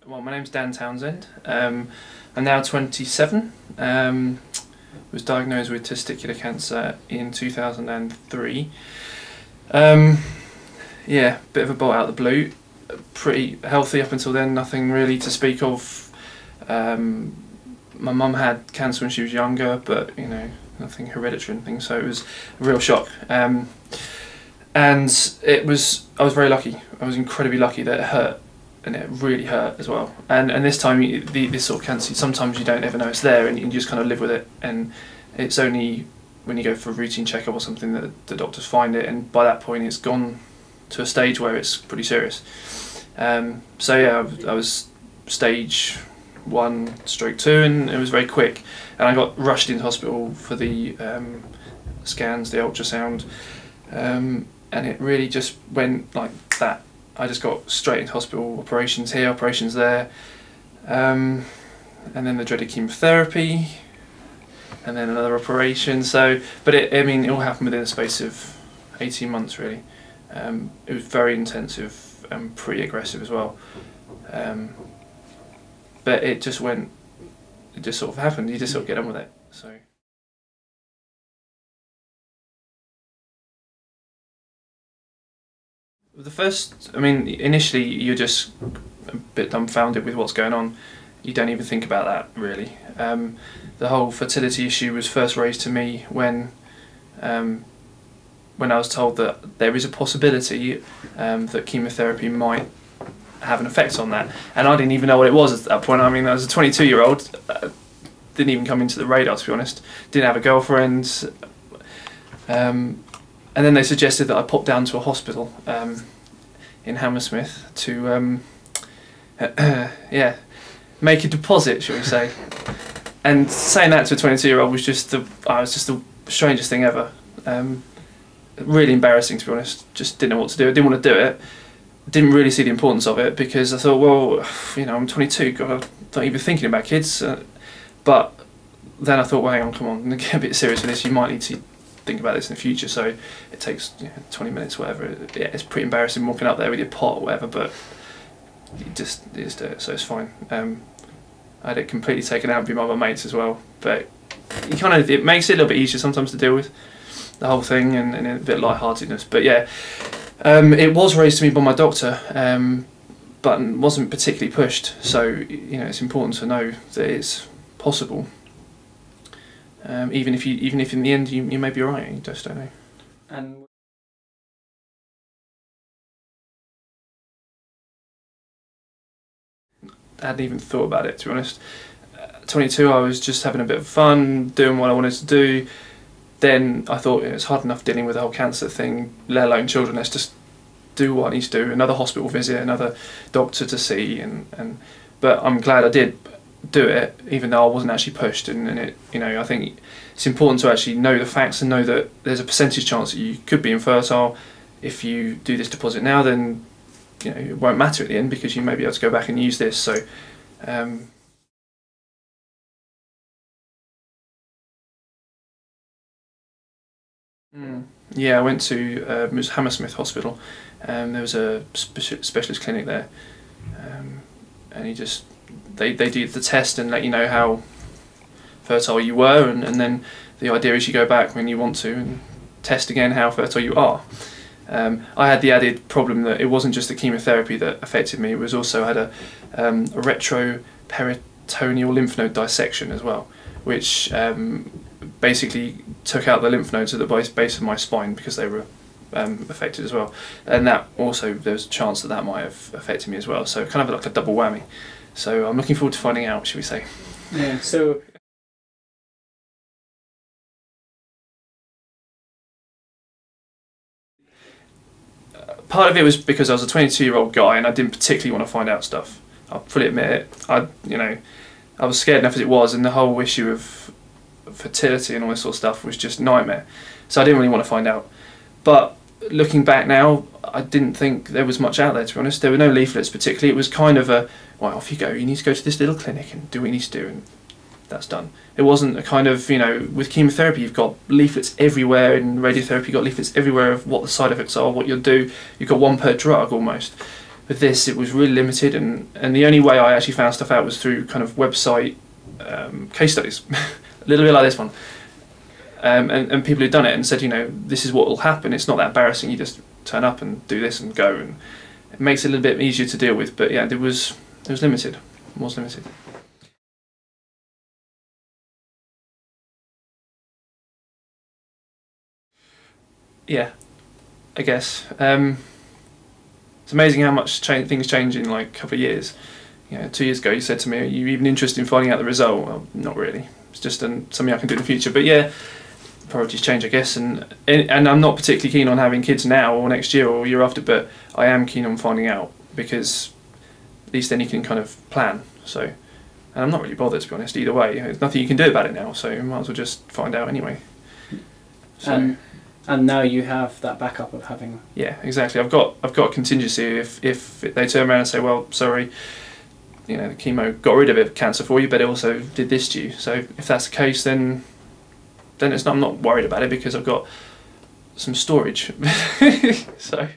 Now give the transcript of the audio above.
Well, my name's Townsend. I'm now 27. Was diagnosed with testicular cancer in 2003. Yeah, bit of a bolt out of the blue. Pretty healthy up until then, nothing really to speak of. My mum had cancer when she was younger, but nothing hereditary or anything, so it was a real shock. And I was very lucky. I was incredibly lucky that it hurt, and it really hurt as well. And this time, this sort of cancer, sometimes you don't ever know it's there, and you just kind of live with it. And it's only when you go for a routine checkup or something that the doctors find it, and by that point, it's gone to a stage where it's pretty serious. So yeah, I was stage 1/2, and it was very quick. And I got rushed into hospital for the scans, the ultrasound, and it really just went like that. I just got straight into hospital, operations here, operations there, and then the dreaded chemotherapy, and then another operation. So, but it all happened within a space of 18 months really. It was very intensive and pretty aggressive as well. But it just sort of happened. You just sort of get on with it. So. The first, initially you're just a bit dumbfounded with what's going on. You don't even think about that really. The whole fertility issue was first raised to me when I was told that there is a possibility that chemotherapy might have an effect on that, and I didn't even know what it was at that point. I was a 22-year-old, didn't even come into the radar, to be honest. Didn't have a girlfriend. And then they suggested that I pop down to a hospital in Hammersmith to, make a deposit, shall we say. And saying that to a 22-year-old was just the strangest thing ever. Really embarrassing, to be honest. Just didn't know what to do. I didn't want to do it. Didn't really see the importance of it because I thought, well, I'm 22, God, I'm not even thinking about kids. But then I thought, well, hang on, come on, get a bit serious with this. You might need to think about this in the future. So it takes 20 minutes, whatever. Yeah, it's pretty embarrassing walking up there with your pot or whatever, but you just do it, so it's fine. I had it completely taken out by my mates as well, but it makes it a little bit easier sometimes to deal with the whole thing, and a bit of lightheartedness. But yeah, it was raised to me by my doctor, but wasn't particularly pushed. So it's important to know that it's possible. Even if in the end you may be right, you just don't know. And I hadn't even thought about it, to be honest. 22, I was just having a bit of fun, doing what I wanted to do. Then I thought it's hard enough dealing with the whole cancer thing, let alone children. Let's just do what I need to do. Another hospital visit, another doctor to see, but I'm glad I did do it, even though I wasn't actually pushed. And I think it's important to actually know the facts and know that there's a percentage chance that you could be infertile. If you do this deposit now, then it won't matter at the end because you may be able to go back and use this. So. Yeah, I went to it was Hammersmith Hospital. There was a specialist clinic there, and they do the test and let you know how fertile you were, and then the idea is you go back when you want to and test again how fertile you are. I had the added problem that it wasn't just the chemotherapy that affected me. It was also I had a retroperitoneal lymph node dissection as well, which basically took out the lymph nodes at the base of my spine because they were affected as well, and that also there's a chance that might have affected me as well. So kind of like a double whammy. So I'm looking forward to finding out, shall we say? yeah, so part of it was because I was a 22-year-old guy and I didn't particularly want to find out stuff. I'll fully admit it. I was scared enough as it was, and the whole issue of fertility and all this sort of stuff was just nightmare. So I didn't really want to find out. But looking back now, I didn't think there was much out there, to be honest. There were no leaflets particularly. It was kind of a, well, off you go. You need to go to this little clinic and do what you need to do, and that's done. It wasn't a kind of, with chemotherapy you've got leaflets everywhere, in radiotherapy you've got leaflets everywhere of what the side effects are, what you'll do. You've got one per drug almost. with this, it was really limited, and the only way I actually found stuff out was through kind of website case studies, a little bit like this one, and people who'd done it and said, you know, this is what will happen. It's not that embarrassing. You just turn up and do this and go, and it makes it a little bit easier to deal with. But yeah, it was limited. It was limited. Yeah, I guess. It's amazing how much things change in like a couple of years. You know, 2 years ago you said to me, are you even interested in finding out the result? Well, not really. It's just something I can do in the future. But yeah, priorities change, I guess. And I'm not particularly keen on having kids now or next year or year after, but I am keen on finding out, because at least then you can kind of plan. So, and I'm not really bothered, to be honest, either way. There's nothing you can do about it now, so you might as well just find out anyway. So. And now you have that backup of having... Yeah, exactly. I've got a contingency if they turn around and say, well, sorry, you know, the chemo got rid of it, cancer for you, but it also did this to you. So if that's the case, then I'm not worried about it, because I've got some storage. So.